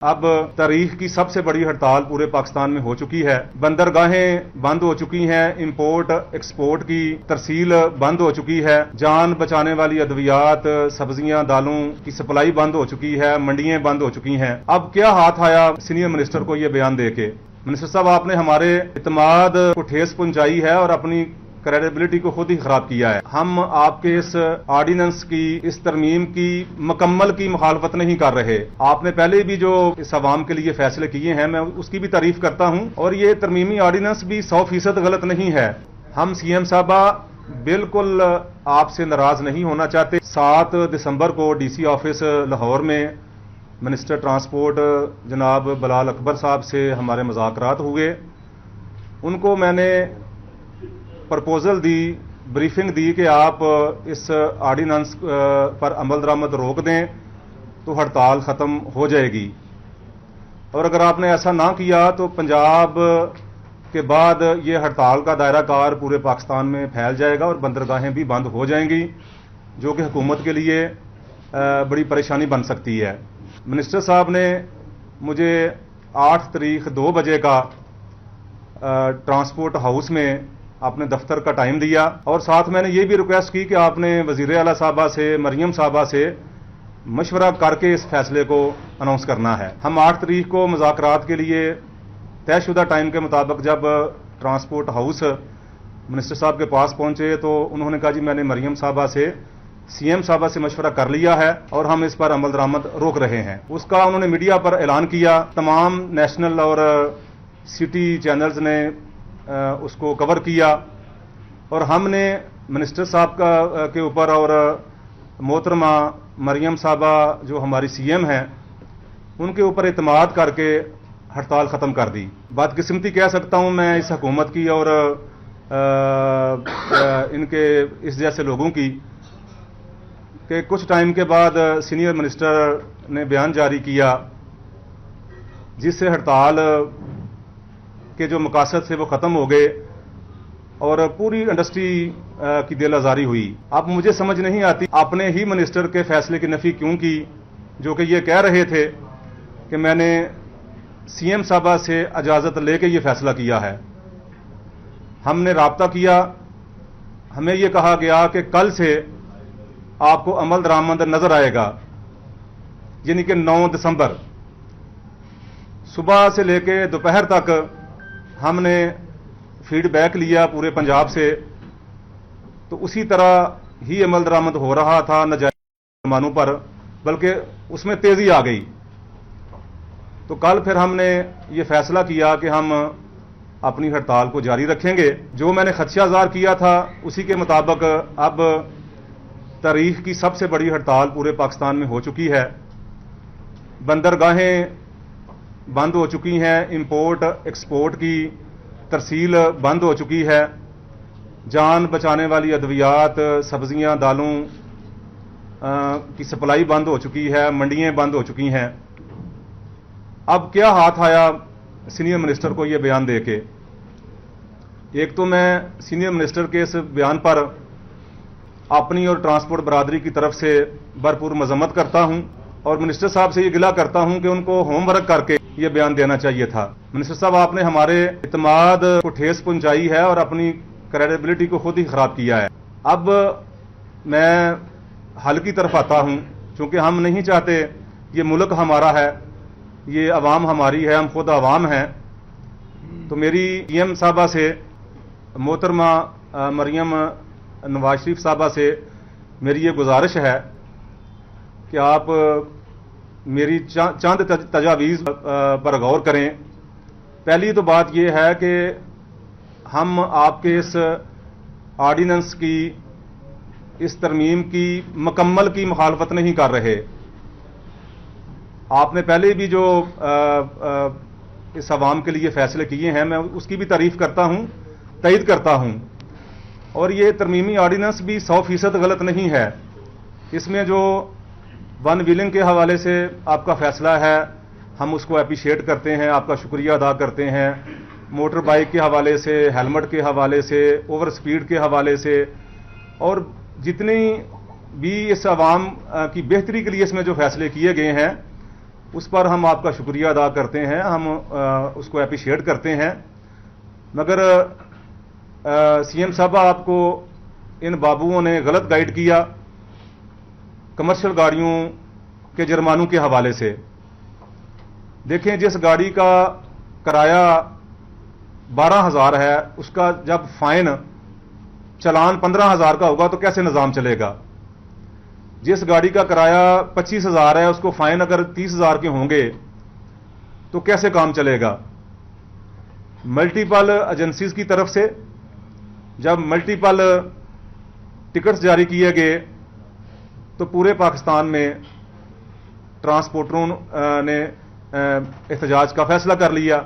اب تاریخ کی سب سے بڑی ہڑتال پورے پاکستان میں ہو چکی ہے۔ بندرگاہیں بند ہو چکی ہیں، امپورٹ ایکسپورٹ کی ترسیل بند ہو چکی ہے، جان بچانے والی ادویات، سبزیاں، دالوں کی سپلائی بند ہو چکی ہے، منڈیاں بند ہو چکی ہیں۔ اب کیا ہاتھ آیا سینئر منسٹر کو یہ بیان دے کے؟ منسٹر صاحب، آپ نے ہمارے اعتماد کو ٹھیس پہنچائی ہے اور اپنی کریڈیبلٹی کو خود ہی خراب کیا ہے۔ ہم آپ کے اس آرڈیننس کی، اس ترمیم کی مکمل کی مخالفت نہیں کر رہے۔ آپ نے پہلے بھی جو اس عوام کے لیے فیصلے کیے ہیں، میں اس کی بھی تعریف کرتا ہوں، اور یہ ترمیمی آرڈیننس بھی 100% غلط نہیں ہے۔ ہم سی ایم صاحبہ بالکل آپ سے ناراض نہیں ہونا چاہتے۔ 7 دسمبر کو ڈی سی آفس لاہور میں منسٹر ٹرانسپورٹ جناب بلال اکبر صاحب سے ہمارے مذاکرات ہوئے۔ ان کو میں نے پرپوزل دی، بریفنگ دی کہ آپ اس آرڈیننس پر عمل درآمد روک دیں تو ہڑتال ختم ہو جائے گی، اور اگر آپ نے ایسا نہ کیا تو پنجاب کے بعد یہ ہڑتال کا دائرہ کار پورے پاکستان میں پھیل جائے گا اور بندرگاہیں بھی بند ہو جائیں گی، جو کہ حکومت کے لیے بڑی پریشانی بن سکتی ہے۔ منسٹر صاحب نے مجھے 8 تاریخ 2 بجے کا ٹرانسپورٹ ہاؤس میں اپنے دفتر کا ٹائم دیا، اور ساتھ میں نے یہ بھی ریکویسٹ کی کہ آپ نے وزیر اعلیٰ صاحبہ سے، مریم صاحبہ سے مشورہ کر کے اس فیصلے کو اناؤنس کرنا ہے۔ ہم 8 تاریخ کو مذاکرات کے لیے طے شدہ ٹائم کے مطابق جب ٹرانسپورٹ ہاؤس منسٹر صاحب کے پاس پہنچے تو انہوں نے کہا جی میں نے مریم صاحبہ سے، سی ایم صاحبہ سے مشورہ کر لیا ہے اور ہم اس پر عمل درآمد روک رہے ہیں۔ اس کا انہوں نے میڈیا پر اعلان کیا، تمام نیشنل اور سٹی چینلز نے اس کو کور کیا، اور ہم نے منسٹر صاحب کے اوپر اور محترمہ مریم صاحبہ جو ہماری سی ایم ہیں ان کے اوپر اعتماد کر کے ہڑتال ختم کر دی۔ بدقسمتی کہہ سکتا ہوں میں اس حکومت کی اور ان کے اس جیسے لوگوں کی کہ کچھ ٹائم کے بعد سینئر منسٹر نے بیان جاری کیا جس سے ہڑتال کے جو مقاصد سے وہ ختم ہو گئے اور پوری انڈسٹری کی دل آزاری ہوئی۔ اب مجھے سمجھ نہیں آتی اپنے ہی منسٹر کے فیصلے کی نفی کیوں کی، جو کہ یہ کہہ رہے تھے کہ میں نے سی ایم صاحبہ سے اجازت لے کے یہ فیصلہ کیا ہے۔ ہم نے رابطہ کیا، ہمیں یہ کہا گیا کہ کل سے آپ کو عمل درآمد نظر آئے گا، یعنی کہ 9 دسمبر صبح سے لے کے دوپہر تک ہم نے فیڈ بیک لیا پورے پنجاب سے، تو اسی طرح ہی عمل درآمد ہو رہا تھا ناجائز پیمانوں پر، بلکہ اس میں تیزی آ گئی۔ تو کل پھر ہم نے یہ فیصلہ کیا کہ ہم اپنی ہڑتال کو جاری رکھیں گے۔ جو میں نے خدشہ ظاہر کیا تھا اسی کے مطابق اب تاریخ کی سب سے بڑی ہڑتال پورے پاکستان میں ہو چکی ہے۔ بندرگاہیں بند ہو چکی ہیں، امپورٹ ایکسپورٹ کی ترسیل بند ہو چکی ہے، جان بچانے والی ادویات، سبزیاں، دالوں کی سپلائی بند ہو چکی ہے، منڈیاں بند ہو چکی ہیں۔ اب کیا ہاتھ آیا سینئر منسٹر کو یہ بیان دے کے؟ ایک تو میں سینئر منسٹر کے اس بیان پر اپنی اور ٹرانسپورٹ برادری کی طرف سے بھرپور مذمت کرتا ہوں، اور منسٹر صاحب سے یہ گلہ کرتا ہوں کہ ان کو ہوم ورک کر کے یہ بیان دینا چاہیے تھا۔ منسٹر صاحب، آپ نے ہمارے اعتماد کو ٹھیس پہنچائی ہے اور اپنی کریڈیبلٹی کو خود ہی خراب کیا ہے۔ اب میں حل کی طرف آتا ہوں، چونکہ ہم نہیں چاہتے، یہ ملک ہمارا ہے، یہ عوام ہماری ہے، ہم خود عوام ہیں۔ تو میری سی ایم صاحبہ سے، محترمہ مریم نواز شریف صاحبہ سے میری یہ گزارش ہے کہ آپ میری چند تجاویز پر غور کریں۔ پہلی تو بات یہ ہے کہ ہم آپ کے اس آرڈیننس کی، اس ترمیم کی مکمل کی مخالفت نہیں کر رہے۔ آپ نے پہلے بھی جو اس عوام کے لیے فیصلے کیے ہیں، میں اس کی بھی تعریف کرتا ہوں، تائید کرتا ہوں، اور یہ ترمیمی آرڈیننس بھی 100% غلط نہیں ہے۔ اس میں جو ون ویلنگ کے حوالے سے آپ کا فیصلہ ہے، ہم اس کو اپریشیٹ کرتے ہیں، آپ کا شکریہ ادا کرتے ہیں۔ موٹر بائک کے حوالے سے، ہیلمٹ کے حوالے سے، اوور سپیڈ کے حوالے سے، اور جتنی بھی اس عوام کی بہتری کے لیے اس میں جو فیصلے کیے گئے ہیں، اس پر ہم آپ کا شکریہ ادا کرتے ہیں, ہم اس کو اپریشیٹ کرتے ہیں. مگر سی ایم صاحبہ آپ کو ان بابوؤں نے غلط گائیڈ کیا کمرشل گاڑیوں کے جرمانوں کے حوالے سے. دیکھیں, جس گاڑی کا کرایہ 12,000 ہے, اس کا جب فائن چلان 15,000 کا ہوگا تو کیسے نظام چلے گا؟ جس گاڑی کا کرایہ 25,000 ہے, اس کو فائن اگر 30,000 کے ہوں گے تو کیسے کام چلے گا؟ ملٹیپل ایجنسیز کی طرف سے جب ملٹیپل ٹکٹس جاری کیے گئے تو پورے پاکستان میں ٹرانسپورٹروں نے احتجاج کا فیصلہ کر لیا.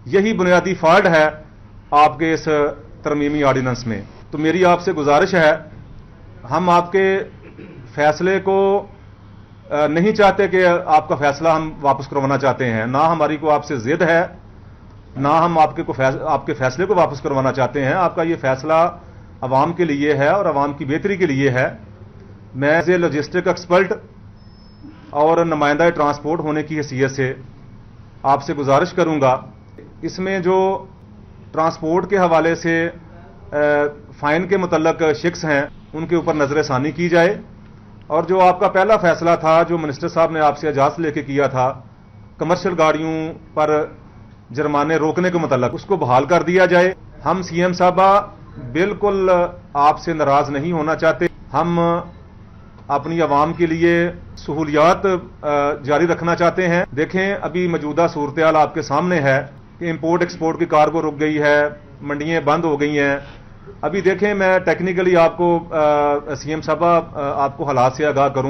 یہی بنیادی فالٹ ہے آپ کے اس ترمیمی آرڈیننس میں. تو میری آپ سے گزارش ہے, ہم آپ کے فیصلے کو نہیں چاہتے کہ آپ کا فیصلہ ہم واپس کروانا چاہتے ہیں, نہ ہماری کو آپ سے ضد ہے, نہ ہم آپ کے فیصلے کو واپس کروانا چاہتے ہیں. آپ کا یہ فیصلہ عوام کے لیے ہے اور عوام کی بہتری کے لیے ہے. میں ایز اے لاجسٹک ایکسپرٹ اور نمائندہ ٹرانسپورٹ ہونے کی حیثیت سے آپ سے گزارش کروں گا, اس میں جو ٹرانسپورٹ کے حوالے سے فائن کے متعلق شخص ہیں ان کے اوپر نظر ثانی کی جائے, اور جو آپ کا پہلا فیصلہ تھا جو منسٹر صاحب نے آپ سے اجازت لے کے کیا تھا کمرشل گاڑیوں پر جرمانے روکنے کے متعلق, اس کو بحال کر دیا جائے. ہم سی ایم صاحبہ بالکل آپ سے ناراض نہیں ہونا چاہتے, ہم اپنی عوام کے لیے سہولیات جاری رکھنا چاہتے ہیں. دیکھیں, ابھی موجودہ صورتحال آپ کے سامنے ہے کہ امپورٹ ایکسپورٹ کی کارگو رک گئی ہے, منڈیاں بند ہو گئی ہیں. ابھی دیکھیں, میں ٹیکنیکلی آپ کو سی ایم صاحبہ آپ کو حالات سے آگاہ کروں.